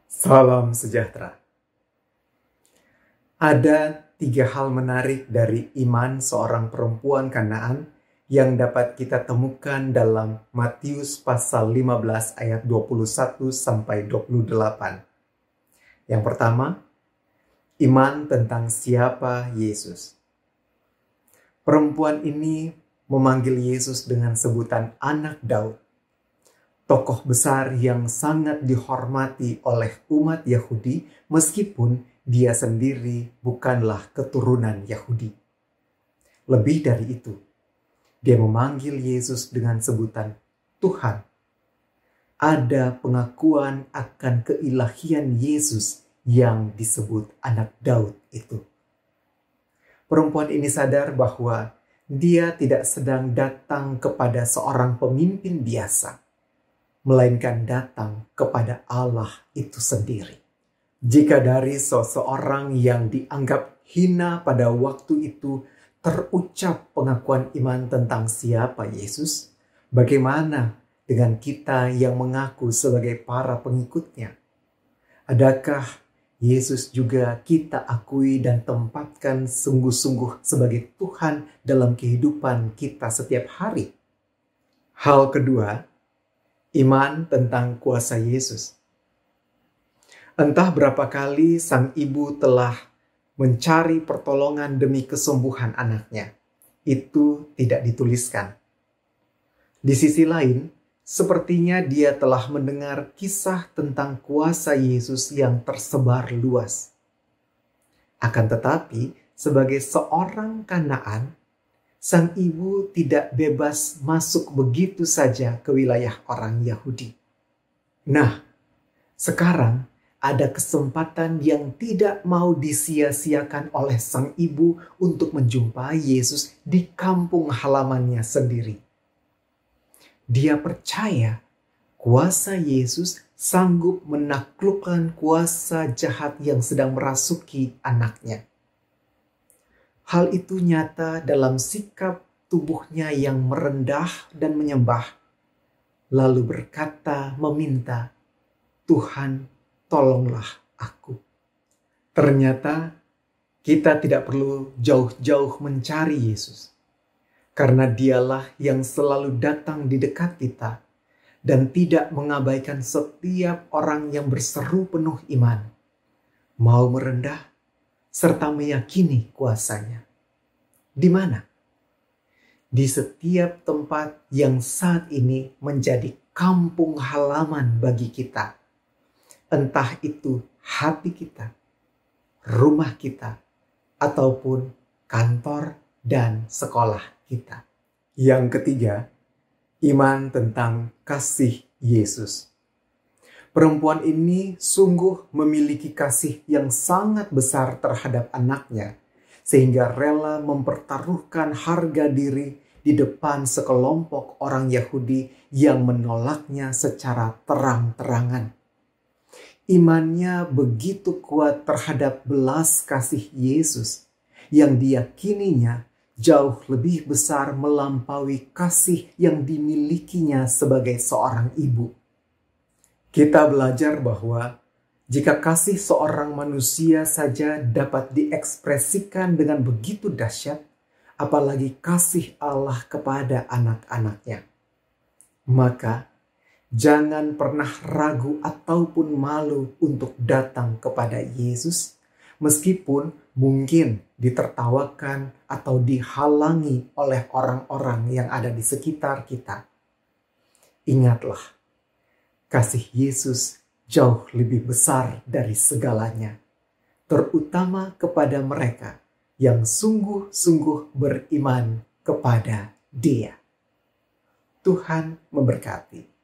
Salam sejahtera. Ada 3 hal menarik dari iman seorang perempuan Kanaan yang dapat kita temukan dalam Matius pasal 15 ayat 21 sampai 28. Yang pertama, iman tentang siapa Yesus. Perempuan ini memanggil Yesus dengan sebutan anak Daud, tokoh besar yang sangat dihormati oleh umat Yahudi meskipun dia sendiri bukanlah keturunan Yahudi. Lebih dari itu, dia memanggil Yesus dengan sebutan Tuhan. Ada pengakuan akan keilahian Yesus yang disebut anak Daud itu. Perempuan ini sadar bahwa dia tidak sedang datang kepada seorang pemimpin biasa, melainkan datang kepada Allah itu sendiri. Jika dari seseorang yang dianggap hina pada waktu itu terucap pengakuan iman tentang siapa Yesus, bagaimana dengan kita yang mengaku sebagai para pengikutnya? Adakah Yesus juga kita akui dan tempatkan sungguh-sungguh sebagai Tuhan dalam kehidupan kita setiap hari? Hal kedua, iman tentang kuasa Yesus. Entah berapa kali sang ibu telah mencari pertolongan demi kesembuhan anaknya. Itu tidak dituliskan. Di sisi lain, sepertinya dia telah mendengar kisah tentang kuasa Yesus yang tersebar luas. Akan tetapi, sebagai seorang Kanaan, sang ibu tidak bebas masuk begitu saja ke wilayah orang Yahudi. Nah, sekarang ada kesempatan yang tidak mau disia-siakan oleh sang ibu untuk menjumpai Yesus di kampung halamannya sendiri. Dia percaya kuasa Yesus sanggup menaklukkan kuasa jahat yang sedang merasuki anaknya. Hal itu nyata dalam sikap tubuhnya yang merendah dan menyembah, lalu berkata meminta, "Tuhan, tolonglah aku." Ternyata kita tidak perlu jauh-jauh mencari Yesus, karena dialah yang selalu datang di dekat kita dan tidak mengabaikan setiap orang yang berseru penuh iman, mau merendah serta meyakini kuasanya. Di mana? Di setiap tempat yang saat ini menjadi kampung halaman bagi kita. Entah itu hati kita, rumah kita, ataupun kantor dan sekolah kita. Yang ketiga, iman tentang kasih Yesus. Perempuan ini sungguh memiliki kasih yang sangat besar terhadap anaknya, sehingga rela mempertaruhkan harga diri di depan sekelompok orang Yahudi yang menolaknya secara terang-terangan. Imannya begitu kuat terhadap belas kasih Yesus yang diyakininya jauh lebih besar melampaui kasih yang dimilikinya sebagai seorang ibu. Kita belajar bahwa jika kasih seorang manusia saja dapat diekspresikan dengan begitu dahsyat, apalagi kasih Allah kepada anak-anaknya. Maka jangan pernah ragu ataupun malu untuk datang kepada Yesus, meskipun mungkin ditertawakan atau dihalangi oleh orang-orang yang ada di sekitar kita. Ingatlah, kasih Yesus jauh lebih besar dari segalanya, terutama kepada mereka yang sungguh-sungguh beriman kepada Dia. Tuhan memberkati.